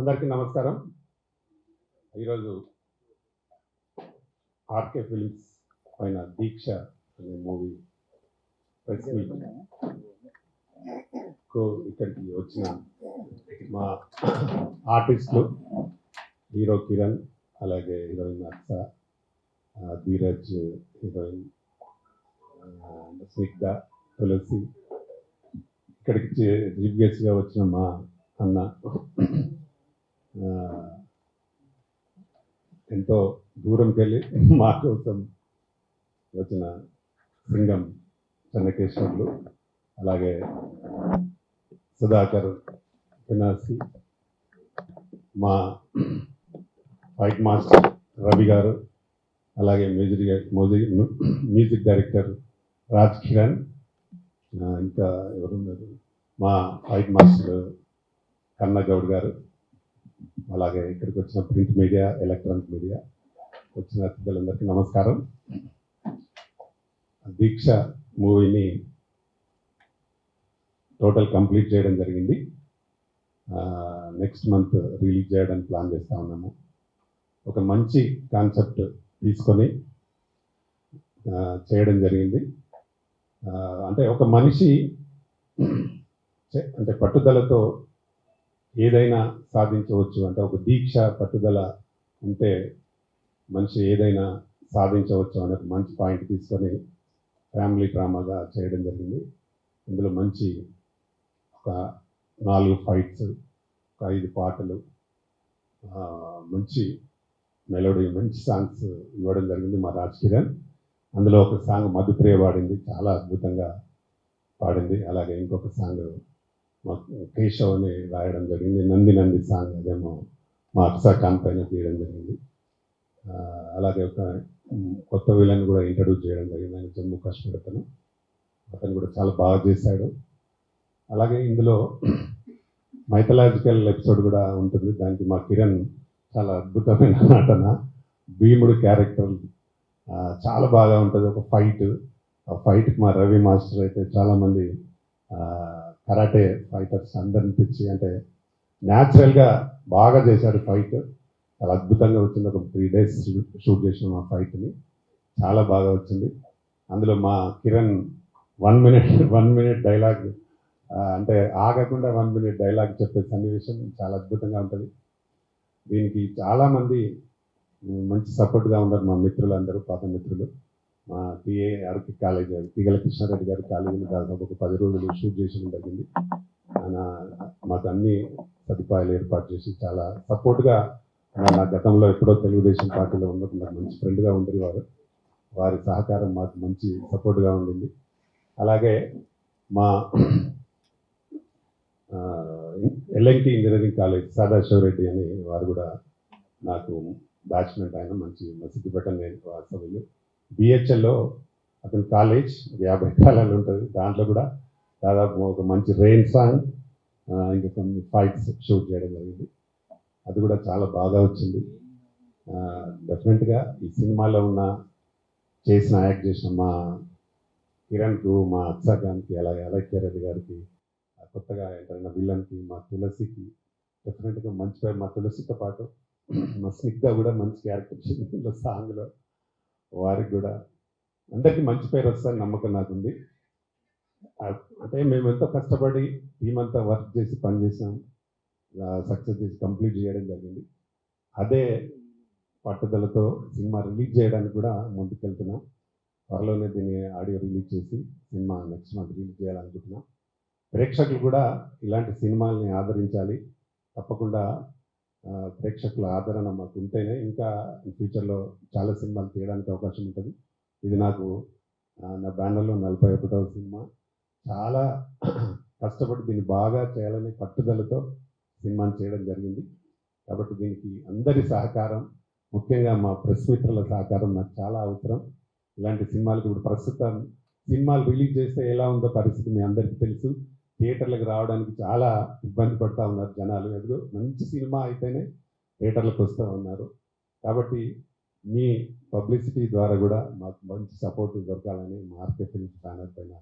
అందరికీ నమస్కారం. ఈరోజు ఆర్కే ఫిల్మ్స్ పైన దీక్ష అనే మూవీ ప్రెస్ మీట్కు ఇక్కడికి వచ్చిన మా ఆర్టిస్టులు హీరో కిరణ్, అలాగే హీరోయిన్ అక్ష, ధీరజ్, హీరోయిన్ స్నిగ్ధ, తులసి, ఇక్కడికి చీఫ్ గెస్ట్గా వచ్చిన మా అన్న, ఎంతో దూరంకి వెళ్ళి మా కోసం వచ్చిన సింగం చెన్నకేశ్వర్లు, అలాగే సుధాకర్ పినాసి, మా ఫైట్ మాస్టర్ రవి గారు, అలాగే మ్యూజిక్ డైరెక్టర్ రాజ్ కిరణ్, ఇంకా ఎవరున్నారు, మా ఫైట్ మాస్టర్ కన్నగౌడ్ గారు, అలాగే ఇక్కడికి వచ్చిన ప్రింట్ మీడియా, ఎలక్ట్రానిక్ మీడియా వచ్చిన అతిథులందరికీ నమస్కారం. దీక్ష మూవీని టోటల్ కంప్లీట్ చేయడం జరిగింది. నెక్స్ట్ మంత్ రిలీజ్ చేయడానికి ప్లాన్ చేస్తూ ఉన్నాము. ఒక మంచి కాన్సెప్ట్ తీసుకొని చేయడం జరిగింది. అంటే ఒక మనిషి అంటే పట్టుదలతో ఏదైనా సాధించవచ్చు, అంటే ఒక దీక్ష పట్టుదల ఉంటే మనిషి ఏదైనా సాధించవచ్చు అనే ఒక మంచి పాయింట్ తీసుకొని ఫ్యామిలీ డ్రామాగా చేయడం జరిగింది. ఇందులో మంచి ఒక 4 ఫైట్స్, ఒక 5 పాటలు, మంచి మెలోడీ, మంచి సాంగ్స్ ఇవ్వడం జరిగింది మా రాజ్ కిరణ్. అందులో ఒక సాంగ్ మధుప్రియ పాడింది, చాలా అద్భుతంగా పాడింది. అలాగే ఇంకొక సాంగ్ మా కేశవ్ అని రాయడం జరిగింది, నంది నంది సాంగ్, అదేమో మా అక్షా ఖాన్ పైన తీయడం జరిగింది. అలాగే ఒక కొత్త విలన్ కూడా ఇంట్రడ్యూస్ చేయడం జరిగింది, ఆయన జమ్మూ కాశ్మీర్ అతను కూడా చాలా బాగా చేశాడు. అలాగే ఇందులో మైథలాజికల్ ఎపిసోడ్ కూడా ఉంటుంది, దానికి మా కిరణ్ చాలా అద్భుతమైన నటన, భీముడు క్యారెక్టర్ చాలా బాగా ఉంటుంది. ఒక ఫైట్, ఆ ఫైట్కి మా రవి మాస్టర్ అయితే చాలామంది కరాటే ఫైటర్స్ అందరిని తెచ్చి, అంటే న్యాచురల్గా బాగా చేశాడు ఫైట్, చాలా అద్భుతంగా వచ్చింది. ఒక 3 days షూట్ చేసిన మా ఫైట్ని, చాలా బాగా వచ్చింది. అందులో మా కిరణ్ 1 minute డైలాగ్, అంటే ఆగకుండా 1 minute డైలాగ్ చెప్పే సన్నివేశం చాలా అద్భుతంగా ఉంటుంది. దీనికి చాలామంది మంచి సపోర్ట్గా ఉన్నారు మా మిత్రులందరూ, పాత మిత్రులు. మా టీఏ ఆర్కి కాలేజ్, తీగల కృష్ణారెడ్డి గారి కాలేజీలో దాదాపు ఒక 10 రోజులు షూట్ చేయడం జరిగింది. ఆయన మాకు అన్ని సదుపాయాలు ఏర్పాటు చేసి చాలా సపోర్ట్గా, నా గతంలో ఎప్పుడో తెలుగుదేశం పార్టీలో ఉన్నప్పుడు నాకు మంచి ఫ్రెండ్గా ఉండేవారు. వారి సహకారం మాకు మంచి సపోర్ట్గా ఉండింది. అలాగే మా ఎల్ఎన్టీ ఇంజనీరింగ్ కాలేజ్ సదాశివరెడ్డి అని వారు కూడా నాకు బ్యాచ్మెంట్, ఆయన మంచి సిద్దిపేట వాస్తవ్యులు. బిహెచ్ఎల్లో అతని కాలేజ్ 50 ఎకరాలు ఉంటుంది, దాంట్లో కూడా దాదాపు ఒక మంచి రెయిన్ సాంగ్, ఇంకా కొన్ని ఫైట్స్ షూట్ చేయడం జరిగింది. అది కూడా చాలా బాగా వచ్చింది. డెఫినెట్గా ఈ సినిమాలో యాక్ట్ చేసిన మా కిరణ్కు, మా అక్షా ఖాన్కి, అలాగే అలక్య రెడ్డి గారికి, కొత్తగా ఎంటైన విలన్కి, మా తులసికి డెఫినెట్గా మంచి పేరు. మా తులసితో పాటు మా స్నిగ్ధ కూడా మంచి క్యారెక్టర్ ఇచ్చింది సాంగ్లో, వారికి కూడా అందరికీ మంచి పేరు వస్తుందని నమ్మకం నాకుంది. అంటే మేము ఎంతో కష్టపడి టీం అంతా వర్క్ చేసి పనిచేసాం, సక్సెస్ చేసి కంప్లీట్ చేయడం జరిగింది. అదే పట్టుదలతో సినిమా రిలీజ్ చేయడానికి కూడా ముందుకెళ్తున్నాం. త్వరలోనే దీన్ని ఆడియో రిలీజ్ చేసి సినిమా నెక్స్ట్ మంత్ రిలీజ్ చేయాలనుకుంటున్నాం. ప్రేక్షకులు కూడా ఇలాంటి సినిమాల్ని ఆదరించాలి. తప్పకుండా ప్రేక్షకుల ఆదరణ మాకు ఉంటేనే ఇంకా ఫ్యూచర్లో చాలా సినిమాలు తీయడానికి అవకాశం ఉంటుంది. ఇది నాకు నా బ్యానర్లో 41వ సినిమా. చాలా కష్టపడి దీన్ని బాగా చేయాలని పట్టుదలతో సినిమాని చేయడం జరిగింది. కాబట్టి దీనికి అందరి సహకారం, ముఖ్యంగా మా ప్రెస్ మిత్రుల సహకారం నాకు చాలా అవసరం. ఇలాంటి సినిమాలకు ఇప్పుడు ప్రస్తుతం సినిమాలు రిలీజ్ చేస్తే ఎలా ఉందో పరిస్థితి మీ అందరికీ తెలుసు. థియేటర్లకు రావడానికి చాలా ఇబ్బంది పడుతూ ఉన్నారు జనాలు. ఎందుకు మంచి సినిమా అయితేనే థియేటర్లకు వస్తూ ఉన్నారు. కాబట్టి మీ పబ్లిసిటీ ద్వారా కూడా మాకు మంచి సపోర్ట్ దొరకాలని మా ఆర్కే ఫిల్మ్స్ బ్యానర్ పైన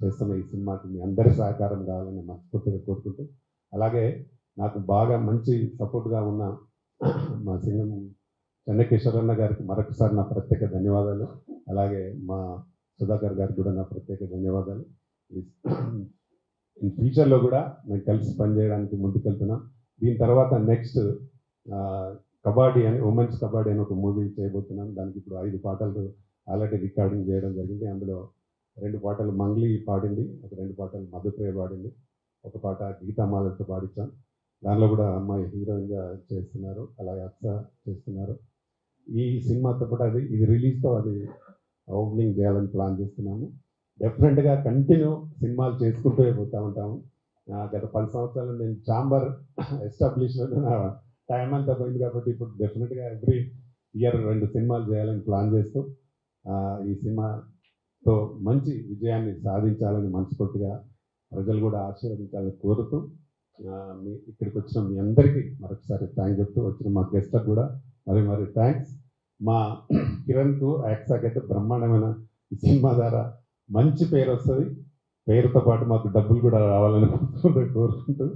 చేస్తున్న ఈ సినిమాకి మీ అందరి సహకారం కావాలని మనస్ఫూర్తిగా కోరుకుంటూ, అలాగే నాకు బాగా మంచి సపోర్ట్గా ఉన్న మా సింగం చెన్నకేశ్వరన్న గారికి మరొకసారి నా ప్రత్యేక ధన్యవాదాలు. అలాగే మా సుధాకర్ గారికి కూడా నా ప్రత్యేక ధన్యవాదాలు. ఈ ఫ్యూచర్లో కూడా మేము కలిసి పనిచేయడానికి ముందుకెళ్తున్నాం. దీని తర్వాత నెక్స్ట్ కబడ్డీ అని, ఉమెన్స్ కబడ్డీ అని ఒక మూవీ చేయబోతున్నాం. దానికి ఇప్పుడు 5 పాటలు ఆల్రెడీ రికార్డింగ్ చేయడం జరిగింది. అందులో 2 పాటలు మంగ్లీ పాడింది, ఒక 2 పాటలు మధుప్రియ పాడింది, ఒక పాట గీతామాలతో పాడించాం. దానిలో కూడా అమ్మాయి హీరోయిన్గా చేస్తున్నారు, అలాగే అక్ష చేస్తున్నారు. ఈ సినిమాతో పాటు ఇది రిలీజ్తో అది ఓపెనింగ్ చేయాలని ప్లాన్ చేస్తున్నాము. డెఫినెట్గా కంటిన్యూ సినిమాలు చేసుకుంటూ పోతూ ఉంటాము. గత 10 సంవత్సరాలు నేను ఛాంబర్ ఎస్టాబ్లిష్మెంట్ నా టైం అంతా పోయింది కాబట్టి ఇప్పుడు డెఫినెట్గా ఎవ్రీ ఇయర్ 2 సినిమాలు చేయాలని ప్లాన్ చేస్తూ ఈ సినిమాతో మంచి విజయాన్ని సాధించాలని మనస్ఫూర్తిగా ప్రజలు కూడా ఆశీర్వదించాలని కోరుతూ ఇక్కడికి వచ్చిన మీ అందరికీ మరొకసారి థ్యాంక్ చెప్తూ, వచ్చిన మా గెస్ట్లకు కూడా మరి థ్యాంక్స్. మా కిరణ్కు యాక్సాకి అయితే బ్రహ్మాండమైన ఈ సినిమా ద్వారా మంచి పేరు వస్తుంది. పేరుతో పాటు మాకు డబ్బులు కూడా రావాలని కోరుకుంటూ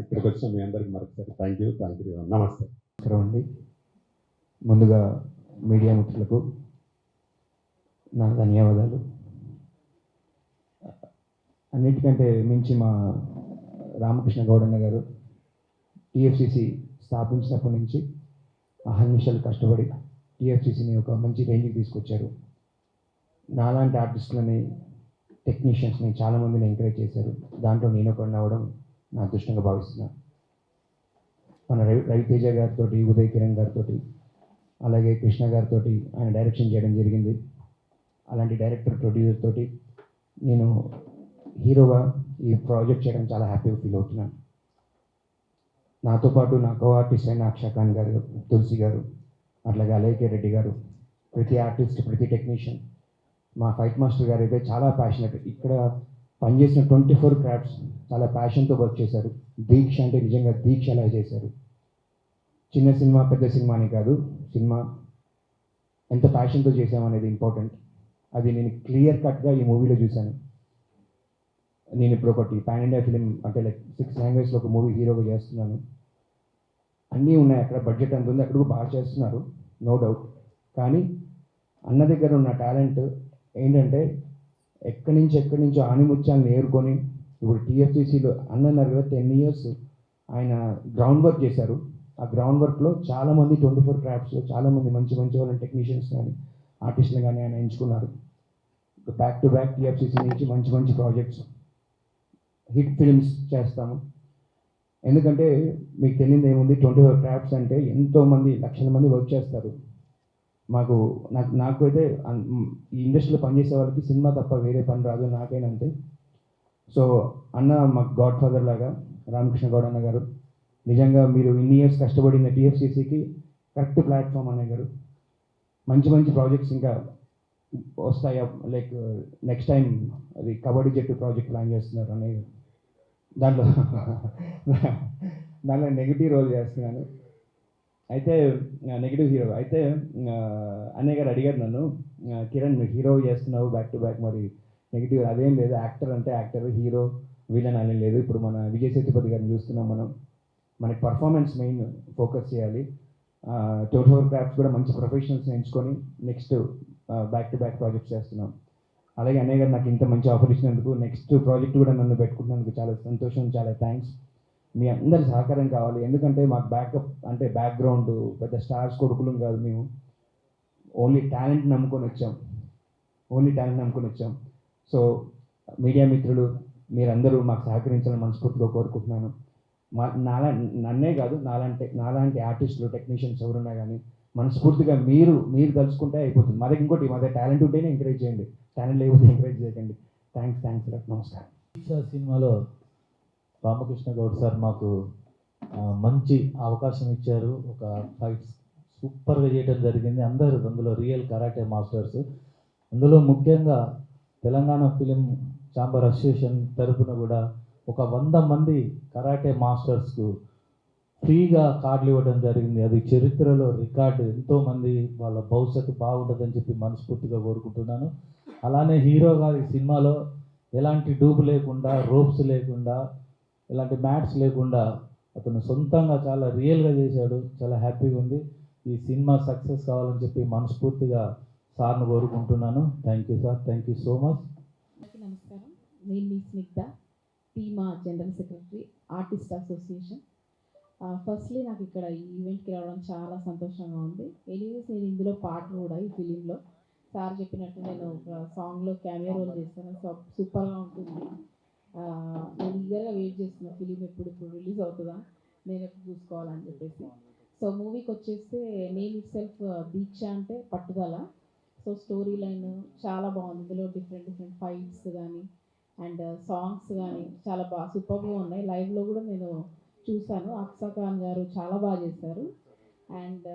ఇక్కడికి వచ్చిన మీ అందరికీ మరొకసారి థ్యాంక్ యూ. నమస్తే. అండి, ముందుగా మీడియా మిత్రులకు నా ధన్యవాదాలు. అన్నిటికంటే మించి మా రామకృష్ణ గౌడన్న గారు టీఎఫ్సిసి స్థాపించినప్పటి నుంచి అహర్నిశలు కష్టపడి టీఎఫ్సిసిని ఒక మంచి రేంజ్కి తీసుకొచ్చారు. నాలాంటి ఆర్టిస్టులని, టెక్నీషియన్స్ని చాలామందిని ఎంకరేజ్ చేశారు. దాంట్లో నేను ఒకడిని అవ్వడం నా అదృష్టంగా భావిస్తున్నాను. మన రవితేజ గారితో, ఉదయ్ కిరణ్ గారితో, అలాగే కృష్ణ గారితో ఆయన డైరెక్షన్ చేయడం జరిగింది. అలాంటి డైరెక్టర్, ప్రొడ్యూసర్ తోటి నేను హీరోగా ఈ ప్రాజెక్ట్ చేయడం చాలా హ్యాపీగా ఫీల్ అవుతున్నాను. నాతో పాటు నా కో ఆర్టిస్ట్ అయిన అక్షా ఖాన్ గారు, తులసి గారు, అట్లాగే అలైకే రెడ్డి గారు, ప్రతి ఆర్టిస్ట్, ప్రతి టెక్నీషియన్, మా ఫైట్ మాస్టర్ గారు అయితే చాలా ప్యాషనెట్. ఇక్కడ పనిచేసిన 24 క్రాఫ్ట్స్ చాలా ప్యాషన్తో వర్క్ చేశారు. దీక్ష అంటే నిజంగా దీక్ష అలా చేశారు. చిన్న సినిమా, పెద్ద సినిమా అని కాదు, సినిమా ఎంత ప్యాషన్తో చేసామనేది ఇంపార్టెంట్. అది నేను క్లియర్ కట్గా ఈ మూవీలో చూశాను. నేను ఇప్పుడు ఒకటి పాన్ ఇండియా ఫిలిం అంటే లైక్ 6 లాంగ్వేజ్లో ఒక మూవీ హీరోగా చేస్తున్నాను. అన్నీ ఉన్నాయి అక్కడ, బడ్జెట్ అంత ఉంది, అక్కడ కూడా బాగా చేస్తున్నారు, నో డౌట్. కానీ అన్న దగ్గర ఉన్న టాలెంట్ ఏంటంటే ఎక్కడి నుంచో ఆనిముత్యాలను నేర్కొని ఇప్పుడు టీఎఫ్సిసిలో అన్నారు కదా 10 years ఆయన గ్రౌండ్ వర్క్ చేశారు. ఆ గ్రౌండ్ వర్క్లో చాలామంది 24 క్రాఫ్ట్స్లో చాలామంది మంచి వాళ్ళని టెక్నీషియన్స్ కానీ ఆర్టిస్టులు కానీ ఆయన ఎంచుకున్నారు. బ్యాక్ టు బ్యాక్ టీఎఫ్సిసి నుంచి మంచి ప్రాజెక్ట్స్, హిట్ ఫిల్మ్స్ చేస్తాము. ఎందుకంటే మీకు తెలియదు ఏముంది, 24 క్రాఫ్ట్స్ అంటే ఎంతోమంది, లక్షల మంది వర్క్ చేస్తారు. నాకు అయితే ఈ ఇండస్ట్రీలో పనిచేసే వాళ్ళకి సినిమా తప్ప వేరే పని రాదు, నాకైనా అంతే. సో అన్న మాకు గాడ్ ఫాదర్ లాగా రామకృష్ణ గౌడ్ అన్న గారు, నిజంగా మీరు ఇన్ని ఇయర్స్ కష్టపడిన టీఎఫ్సిసికి కరెక్ట్ ప్లాట్ఫామ్ అన్నయ్య గారు. మంచి ప్రాజెక్ట్స్ ఇంకా వస్తాయా, లైక్ నెక్స్ట్ టైం అది కబడ్డీ జట్టు ప్రాజెక్ట్ ప్లాన్ చేస్తున్నారు అన్నయ్య గారు. దాంట్లో నెగిటివ్ రోల్ చేస్తున్నాను, అయితే నెగిటివ్ హీరో. అయితే అన్నయ్య గారు అడిగారు నన్ను, కిరణ్ హీరో చేస్తున్నావు బ్యాక్ టు బ్యాక్, మరి నెగిటివ్ అదేం లేదు, యాక్టర్ అంటే యాక్టర్, హీరో విలన్ అనేది లేదు. ఇప్పుడు మన విజయ్ సేతుపతి గారిని చూస్తున్నాం మనం, మనకి పర్ఫార్మెన్స్ మెయిన్ ఫోకస్ చేయాలి. 24 క్రాఫ్ట్స్ కూడా మంచి ప్రొఫెషనల్స్ని ఎంచుకొని next back to back projects చేస్తున్నాం. అలాగే అన్నయ్య గారు నాకు ఇంత మంచి ఆఫర్ ఇచ్చినందుకు, నెక్స్ట్ ప్రాజెక్ట్ కూడా నన్ను పెట్టుకున్నందుకు చాలా సంతోషం, చాలా థ్యాంక్స్. మీ అందరి సహకారం కావాలి, ఎందుకంటే మాకు బ్యాకప్ అంటే బ్యాక్గ్రౌండ్ పెద్ద స్టార్స్ కొడుకులు కాదు, మేము ఓన్లీ టాలెంట్ నమ్ముకొని వచ్చాం. సో మీడియా మిత్రులు మీరందరూ మాకు సహకరించాలని మనస్ఫూర్తిగా కోరుకుంటున్నాను. నన్నే కాదు, నాలాంటి ఆర్టిస్టులు, టెక్నీషియన్స్ ఎవరున్నా కానీ మనస్ఫూర్తిగా మీరు తలుచుకుంటే అయిపోతుంది. మా దగ్గర టాలెంట్ ఉంటేనే ఎంకరేజ్ చేయండి, టాలెంట్ లేకపోతే ఎంకరేజ్ చేయకండి. థ్యాంక్స్. నమస్కారం. సినిమాలో రామకృష్ణ గౌడ్ సార్ మాకు మంచి అవకాశం ఇచ్చారు. ఒక ఫైట్స్ సూపర్గా చేయడం జరిగింది. అందరూ అందులో రియల్ కరాటే మాస్టర్స్. అందులో ముఖ్యంగా తెలంగాణ ఫిలిం ఛాంబర్ అసోసియేషన్ తరఫున కూడా ఒక 100 మంది కరాటే మాస్టర్స్కు ఫ్రీగా కార్డులు ఇవ్వడం జరిగింది. అది చరిత్రలో రికార్డు. ఎంతోమంది వాళ్ళ భవిష్యత్తు బాగుంటుందని చెప్పి మనస్ఫూర్తిగా కోరుకుంటున్నాను. అలానే హీరోగా ఈ సినిమాలో ఎలాంటి డూబు లేకుండా, రోప్స్ లేకుండా, ఎలాంటి మ్యాట్స్ లేకుండా అతను సొంతంగా చాలా రియల్గా చేశాడు. చాలా హ్యాపీగా ఉంది. ఈ సినిమా సక్సెస్ కావాలని చెప్పి మనస్ఫూర్తిగా సార్ను కోరుకుంటున్నాను. Thank you sir, thank you so much. అందరికీ నమస్కారం. నేను మీ స్నిగ్ధ, టీమా general secretary, artist association. Firstly నాకు ఇక్కడ ఈ ఈవెంట్కి రావడం చాలా సంతోషంగా ఉంది. ఎనీవేస్ నేను ఇందులో పాట కూడా ఈ ఫిలింలో సార్ చెప్పినట్టు నేను ఒక సాంగ్లో క్యామియో రోల్ చేస్తాను. సో సూపర్గా ఉంటుంది. నేను ఈగర్గా వెయిట్ చేస్తున్న ఫిలిం ఎప్పుడు రిలీజ్ అవుతుందా, నేను ఎప్పుడు చూసుకోవాలని చెప్పేసి. సో మూవీకి వచ్చేస్తే నేమ్ ఇట్ సెల్ఫ్ దీక్ష అంటే పట్టుదల. సో స్టోరీ లైన్ చాలా బాగుంది. ఇందులో డిఫరెంట్ ఫైట్స్ కానీ అండ్ సాంగ్స్ కానీ చాలా బాగా సూపర్గా ఉన్నాయి. లైవ్లో కూడా నేను చూశాను. అక్సా ఖాన్ గారు చాలా బాగా చేశారు. అండ్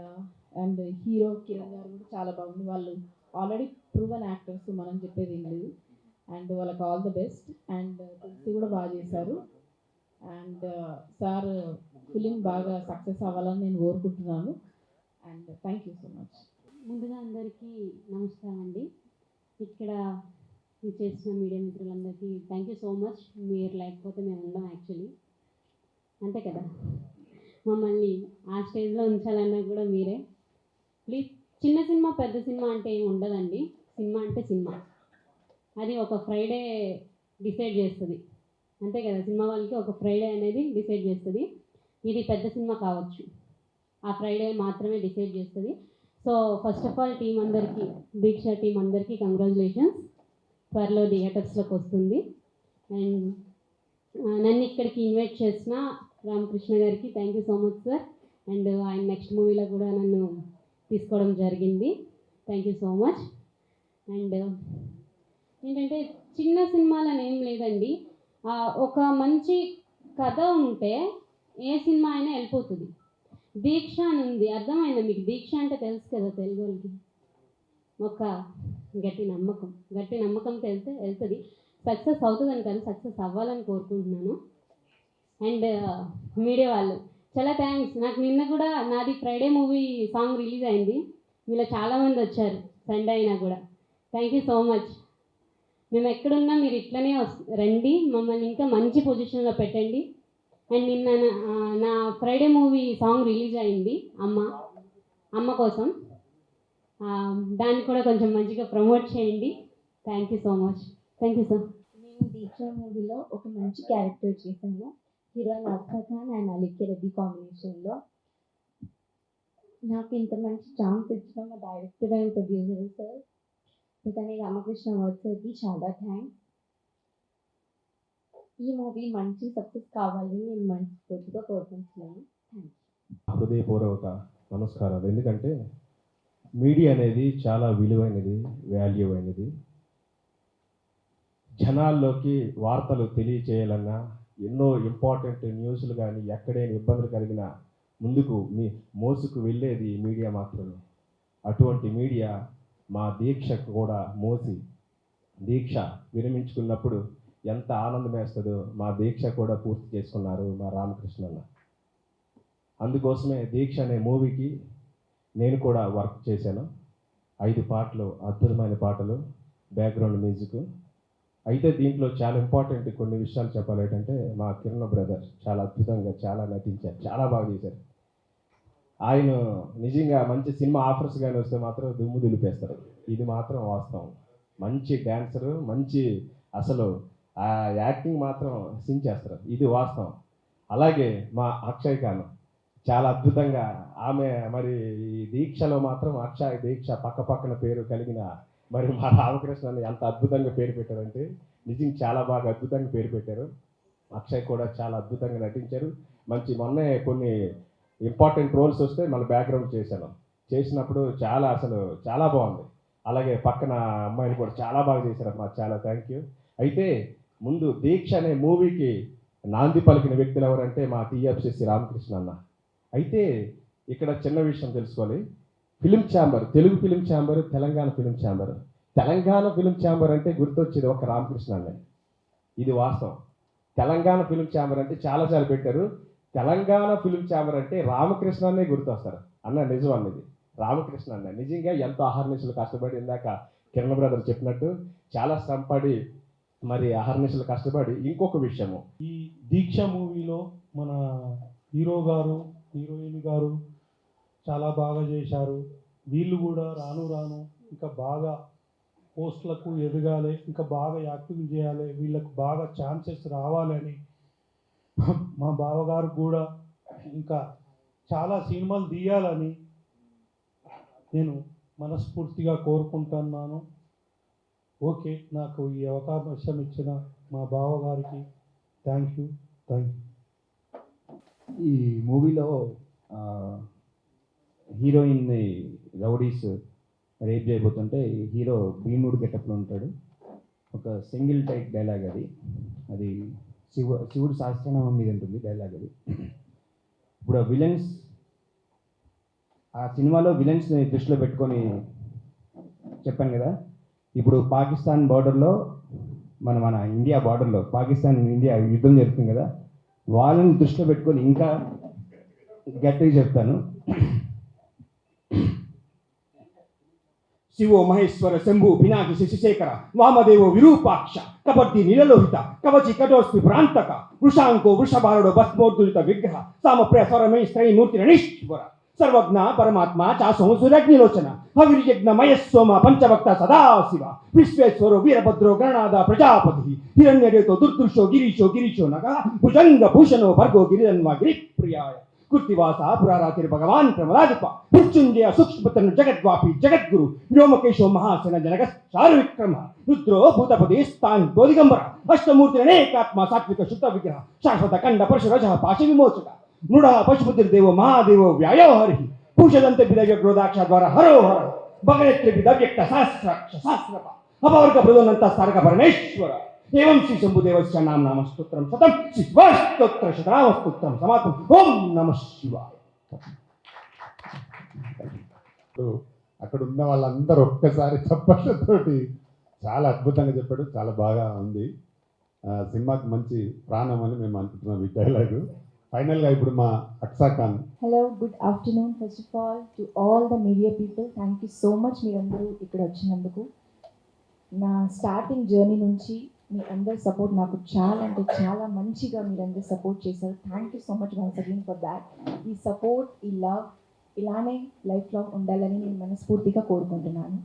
అండ్ హీరో కిరణ్ గారు కూడా చాలా బాగుంది. వాళ్ళు ఆల్రెడీ ప్రూవెన్ యాక్టర్స్, మనం చెప్పేది ఏం లేదు. అండ్ వాళ్ళకి ఆల్ ద బెస్ట్. అండ్ తులసి కూడా బాగా చేశారు. అండ్ సార్ ఫిలిం బాగా సక్సెస్ అవ్వాలని నేను కోరుకుంటున్నాను. And thank you so much. ముందుగా అందరికీ నమస్కారం అండి. ఇక్కడ చేసిన మీడియా మిత్రులందరికీ థ్యాంక్ యూ సో మచ్. మీరు లేకపోతే మేము ఉండం యాక్చువల్లీ, అంతే కదా. మమ్మల్ని ఆ స్టేజ్లో ఉంచాలన్నా కూడా మీరే. ప్లీజ్, చిన్న సినిమా పెద్ద సినిమా అంటే ఏమి ఉండదండి. సినిమా అంటే సినిమా, అది ఒక ఫ్రైడే డిసైడ్ చేస్తుంది, అంతే కదా. సినిమా వాళ్ళకి ఒక ఫ్రైడే అనేది డిసైడ్ చేస్తుంది. ఇది పెద్ద సినిమా కావచ్చు, ఆ ఫ్రైడే మాత్రమే డిసైడ్ చేస్తుంది. So first of all team అందరికీ, దీక్ష టీం అందరికీ కంగ్రాచులేషన్స్. త్వరలో థియేటర్స్లోకి వస్తుంది. అండ్ నన్ను ఇక్కడికి ఇన్వైట్ చేసిన రామకృష్ణ గారికి thank you so much sir. And ఆయన నెక్స్ట్ మూవీలో కూడా నన్ను తీసుకోవడం జరిగింది. Thank you so much. And ఏంటంటే చిన్న సినిమాలని ఏం లేదండి, ఒక మంచి కథ ఉంటే ఏ సినిమా అయినా వెళ్ళిపోతుంది. దీక్ష అని ఉంది, అర్థమైందా మీకు? దీక్ష అంటే తెలుసు కదా తెలుగు వాళ్ళకి. ఒక గట్టి నమ్మకంతో వెళ్తుంది. సక్సెస్ అవుతుందని కాదు, సక్సెస్ అవ్వాలని కోరుకుంటున్నాను. అండ్ మీడియా వాళ్ళు చాలా థ్యాంక్స్. నాకు నిన్న కూడా నాది ఫ్రైడే మూవీ సాంగ్ రిలీజ్ అయింది. మీలో చాలామంది వచ్చారు సండే అయినా కూడా. Thank you so much. మేము ఎక్కడున్నా మీరు ఇట్లనే రండి, మమ్మల్ని ఇంకా మంచి పొజిషన్లో పెట్టండి. అండ్ నిన్న నా ఫ్రైడే మూవీ సాంగ్ రిలీజ్ అయింది, అమ్మ కోసం. దాన్ని కూడా కొంచెం మంచిగా ప్రమోట్ చేయండి. Thank you so much. Thank you sir. నేను దీక్ష మూవీలో ఒక మంచి క్యారెక్టర్ చేశాను. హీరోయిన్ అక్సా ఖాన్ అండ్ అలిఖ్య రెడ్డి కాంబినేషన్లో. నాకు ఇంత మంచి ఛాన్స్ ఇచ్చిన మా డైరెక్టర్ అండ్ ప్రొడ్యూసర్ సార్ ఇతని రామకృష్ణ వర్సర్కి చాలా థ్యాంక్స్. ఈ మూవీ మంచి సక్సెస్ కావాలని నేను మనస్ఫూర్తిగా కోరుకుంటున్నాను. హృదయపూర్వక నమస్కారాలు. ఎందుకంటే మీడియా అనేది చాలా విలువైనది, వాల్యూ అయినది. జనాల్లోకి వార్తలు తెలియచేయాలన్నా, ఎన్నో ఇంపార్టెంట్ న్యూస్లు కానీ ఎక్కడైనా ఇబ్బందులు కలిగినా ముందుకు మోసుకు వెళ్ళేది మీడియా మాత్రమే. అటువంటి మీడియా మా దీక్షకు కూడా మోసి, దీక్ష విరమించుకున్నప్పుడు ఎంత ఆనందం వేస్తుందో మా దీక్ష కూడా పూర్తి చేసుకున్నారు మా రామకృష్ణ అన్న. అందుకోసమే దీక్ష అనే మూవీకి నేను కూడా వర్క్ చేశాను. 5 పాటలు, అద్భుతమైన పాటలు, బ్యాక్గ్రౌండ్ మ్యూజిక్. అయితే దీంట్లో చాలా ఇంపార్టెంట్ కొన్ని విషయాలు చెప్పాలి. ఏంటంటే మా కిరణ్ బ్రదర్ చాలా అద్భుతంగా చాలా నటించారు, చాలా బాగా చేశారు. ఆయన నిజంగా మంచి సినిమా ఆఫర్స్ కానీ వస్తే మాత్రం దుమ్ము దులిపేస్తారు, ఇది మాత్రం వాస్తవం. మంచి డ్యాన్సరు, మంచి అసలు ఆ యాక్టింగ్ మాత్రం సించేస్తారు, ఇది వాస్తవం. అలాగే మా అక్షయ్ ఖాన్ చాలా అద్భుతంగా, ఆమె మరి ఈ దీక్షలో మాత్రం అక్షయ్ దీక్ష పక్కన పేరు కలిగిన మరి మా రామకృష్ణని ఎంత అద్భుతంగా పేరు పెట్టారంటే నిజంగా చాలా బాగా అద్భుతంగా పేరు పెట్టారు. అక్షయ్ కూడా చాలా అద్భుతంగా నటించారు. మొన్నే కొన్ని ఇంపార్టెంట్ రోల్స్ వస్తే మళ్ళీ బ్యాక్గ్రౌండ్ చేసినప్పుడు అసలు చాలా బాగుంది. అలాగే పక్కన అమ్మాయిలు కూడా చాలా బాగా చేశారమ్మా, చాలా థ్యాంక్ యూ. అయితే ముందు దీక్ష అనే మూవీకి నాంది పలికిన వ్యక్తులు ఎవరంటే మా టీఎఫ్సిసి రామకృష్ణ అన్న. అయితే ఇక్కడ చిన్న విషయం తెలుసుకోవాలి. Film chamber, Telugu film chamber, Telangana film chamber. Telangana film chamber అంటే గుర్తొచ్చేది ఒక రామకృష్ణ అన్న, ఇది వాస్తవం. తెలంగాణ ఫిలిం ఛాంబర్ అంటే చాలాసార్లు పెట్టారు. తెలంగాణ ఫిలిం ఛాంబర్ అంటే రామకృష్ణ అన్నే గుర్తొస్తారు అన్న, నిజం అన్నది. రామకృష్ణ అన్న నిజంగా ఎంతో అహర్నిశలు కష్టపడి, ఇందాక కిరణ్ బ్రదర్ చెప్పినట్టు చాలా శ్రమపడి మరి అహర్నిశలు కష్టపడి. ఇంకొక విషయము, ఈ దీక్ష మూవీలో మన హీరో గారు హీరోయిన్ గారు చాలా బాగా చేశారు. వీళ్ళు కూడా రాను రాను ఇంకా బాగా పోస్టులకు ఎదగాలి, ఇంకా బాగా యాక్టింగ్ చేయాలి, వీళ్ళకు బాగా ఛాన్సెస్ రావాలని మా బావగారు కూడా ఇంకా చాలా సినిమాలు తీయాలని నేను మనస్ఫూర్తిగా కోరుకుంటున్నాను. ఓకే, నాకు ఈ అవకాశం ఇచ్చిన మా బావగారికి థ్యాంక్ యూ. ఈ మూవీలో హీరోయిన్ని రౌడీస్ రేప్ చేయబోతుంటే హీరో భీముడు గెటప్లో ఉంటాడు. ఒక సింగిల్ టైప్ డైలాగ్ అది శివుడు సహస్రనామం మీద ఉంటుంది డైలాగ్ అది. ఇప్పుడు ఆ సినిమాలో విలన్స్ని దృష్టిలో పెట్టుకొని చెప్పాను కదా. ఇప్పుడు పాకిస్తాన్ బార్డర్లో మన ఇండియా బార్డర్లో పాకిస్తాన్ ఇండియా యుద్ధం జరుగుతుంది కదా, వాళ్ళని దృష్టిలో పెట్టుకొని ఇంకా గట్టిగా చెప్తాను. శివో మహేశ్వర శంభు పినాకి శశిశేఖర వామదేవో విరూపాక్ష కబడ్డీ నీలలోహిత కవచి కటోస్మి ప్రాంతక వృషాంకో వృషభారుడు భస్మోద్ధులిత విగ్రహ సామప్రియ స్వరమై శ్రైమూర్తి రణీశ్వర సర్వజ్ఞ పరమాత్మ చాసం సురగ్నిలోచన హవిర్యజ్ఞ మయస్సోమ పంచభక్త సదాశివ విశ్వేశ్వరో వీరభద్రో గణనాథ ప్రజాపతి హిరణ్యరేతో దుర్దృశో గిరీశో నగ భుజంగ భూషణో భర్గో గిరిధన్వ గిరిప్రియాయ కృత్తివాస పురారాతిరి భగవాన్ ప్రమలాధిప మృత్యుంజయ సూక్ష్మతను జగద్వాపి జగద్గురు వ్యోమకేశో మహాసేన జనక చారు విక్రమ రుద్రో భూతపతి స్థాన్ బోధిగంబర అష్టమూర్తి అనేకాత్మ సాత్విక శుద్ధ విగ్రహ శాశ్వత కండ పరశురజ పాశ విమోచక మృడ పశుపతిర్దేవో మహాదేవో వ్యాయో హరి పూషదంత విదవ్య క్రోధాక్ష ద్వారా హరో హర భగనత్రి విదవ్యక్త సహస్రాక్ష సహస్రప అపవర్గ బృదనంత స్థారక పరమేశ్వర ఏవం శ్రీ శంభుదేవస్య నామ స్తోత్రం శతం శ్రీ శివస్తోత్ర శతనామ స్తోత్రం సమాప్తం. ఓం నమః శివాయ. ఇప్పుడు అక్కడ ఉన్న వాళ్ళందరూ ఒక్కసారి చప్పట్లతోటి చాలా అద్భుతంగా చెప్పాడు, చాలా బాగా ఉంది. సినిమాకి మంచి ప్రాణం అని మేము అనుకుంటున్నాం ఈ డైలాగు. ఫైనల్గా ఇప్పుడు మా Aksa Khan. Hello, good afternoon. First of all to all the media people, thank you so much మీరందరూ ఇక్కడ వచ్చినందుకు. నా స్టార్టింగ్ జర్నీ నుంచి మీ అందరి సపోర్ట్ నాకు చాలా అంటే చాలా మంచిగా మీరందరూ సపోర్ట్ చేశారు. Thank you so much once again for that. ఈ సపోర్ట్, ఈ లవ్ ఇలానే లైఫ్ లాంగ్ ఉండాలని నేను మనస్ఫూర్తిగా కోరుకుంటున్నాను.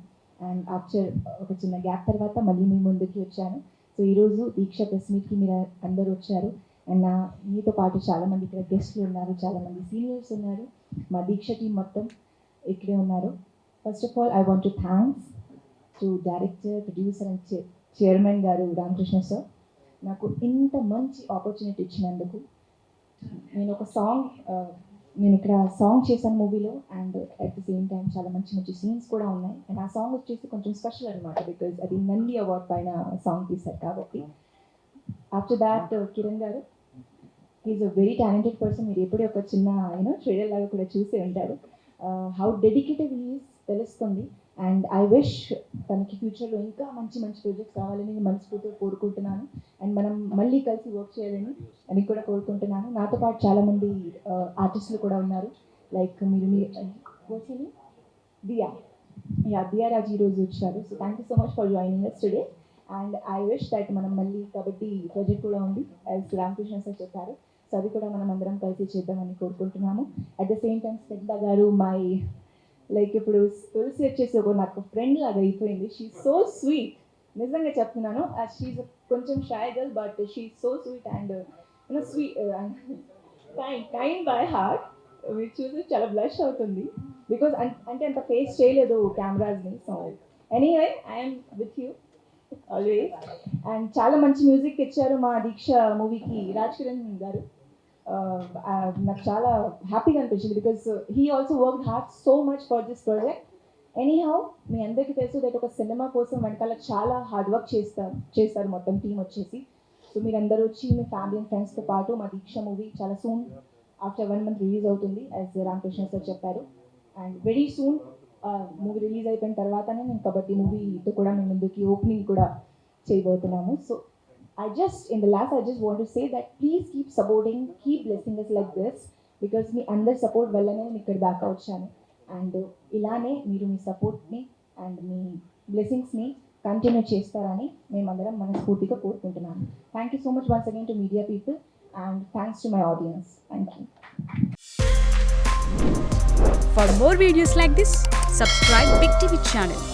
అండ్ ఆఫ్టర్ ఒక చిన్న గ్యాప్ తర్వాత మళ్ళీ మీ ముందుకి వచ్చాను. సో ఈరోజు దీక్ష ప్రెస్ మీట్కి మీరు అందరూ వచ్చారు. అండ్ మీతో పాటు చాలామంది ఇక్కడ గెస్ట్లు ఉన్నారు, చాలామంది సీనియర్స్ ఉన్నారు, మా దీక్ష టీం మొత్తం ఇక్కడే ఉన్నారు. First of all I want to thanks to director, producer and chairman గారు రామకృష్ణ సార్, నాకు ఇంత మంచి ఆపర్చునిటీ ఇచ్చినందుకు. నేను ఇక్కడ సాంగ్ చేశాను మూవీలో, and at the same time చాలా మంచి మంచి సీన్స్ కూడా ఉన్నాయి. అండ్ ఆ సాంగ్ వచ్చేసి కొంచెం స్పెషల్ అనమాట, బికాజ్ అది నంది అవార్డ్ పైన సాంగ్ తీశారు కాబట్టి. ఆఫ్టర్ దాట్ కిరణ్ గారు, he's a very talented person. మీరు ఎప్పుడే ఒక చిన్న ట్రైలర్ లాగా కూడా చూసే ఉంటారు. హౌ డెడికేటెడ్ హీఈస్ తెలుస్తుంది. అండ్ ఐ విష్ తనకి ఫ్యూచర్లో ఇంకా మంచి మంచి ప్రాజెక్ట్స్ కావాలని నేను మనస్ఫూర్తిగా కోరుకుంటున్నాను. అండ్ మనం మళ్ళీ కలిసి వర్క్ చేయాలని అని కూడా కోరుకుంటున్నాను. నాతో పాటు చాలామంది ఆర్టిస్టులు కూడా ఉన్నారు. లైక్ మీరు దియా రాజ్ ఈరోజు వచ్చారు. So thank you so much for joining us today. And I wish that మనం మళ్ళీ కాబట్టి ప్రాజెక్ట్ కూడా ఉంది, యాజ్ రామకృష్ణ సార్ చెప్పారు. సో అది కూడా మనం అందరం కలిసి చేద్దామని కోరుకుంటున్నాము. At the same time Snigdha గారు, మై లైక్ ఇప్పుడు తులసి వచ్చేసి ఒక నాకు ఫ్రెండ్ లాగా అయిపోయింది. షీ సో స్వీట్, నిజంగా చెప్తున్నాను. షీఈ్ కొంచెం shy girl, but she so sweet and sweet kind by heart. మీరు చూసి చాలా బ్లష్ అవుతుంది, బికాజ్ అంటే అంత ఫేస్ చేయలేదు కెమెరాస్ని. So anyway I'm with you always. And చాలా మంచి మ్యూజిక్ ఇచ్చారు మా దీక్ష మూవీకి రాజ్ కిరణ్ గారు. నాకు చాలా హ్యాపీగా అనిపించింది, because he also work hard so much for this project. Anyhow మీ అందరికీ తెలుసు దట్ ఒక సినిమా కోసం వెనకాల చాలా హార్డ్ వర్క్ చేస్తారు మొత్తం టీం వచ్చేసి. సో మీరందరూ వచ్చి మీ ఫ్యామిలీ అండ్ ఫ్రెండ్స్తో పాటు మా దీక్ష మూవీ చాలా సూన్ ఆఫ్టర్ 1 month రిలీజ్ అవుతుంది, యాజ్ రామకృష్ణ సార్ చెప్పారు. And very soon movie release అయిపోయిన తర్వాతనే నేను కబడ్డీ మూవీతో కూడా మేము ముందుకి ఓపెనింగ్ కూడా చేయబోతున్నాము. So I just want to say that please keep supporting, keep blessing us like this, because మీ అందరి సపోర్ట్ వల్లనే నేను ఇక్కడ దాకా వచ్చాను. అండ్ ఇలానే మీరు మీ సపోర్ట్ని అండ్ మీ బ్లెస్సింగ్స్ని కంటిన్యూ చేస్తారని మేమందరం మనస్ఫూర్తిగా కోరుకుంటున్నాను. Thank you so much once again to media people, and thanks to my audience. Thank you. For more videos like this, subscribe Big TV channel.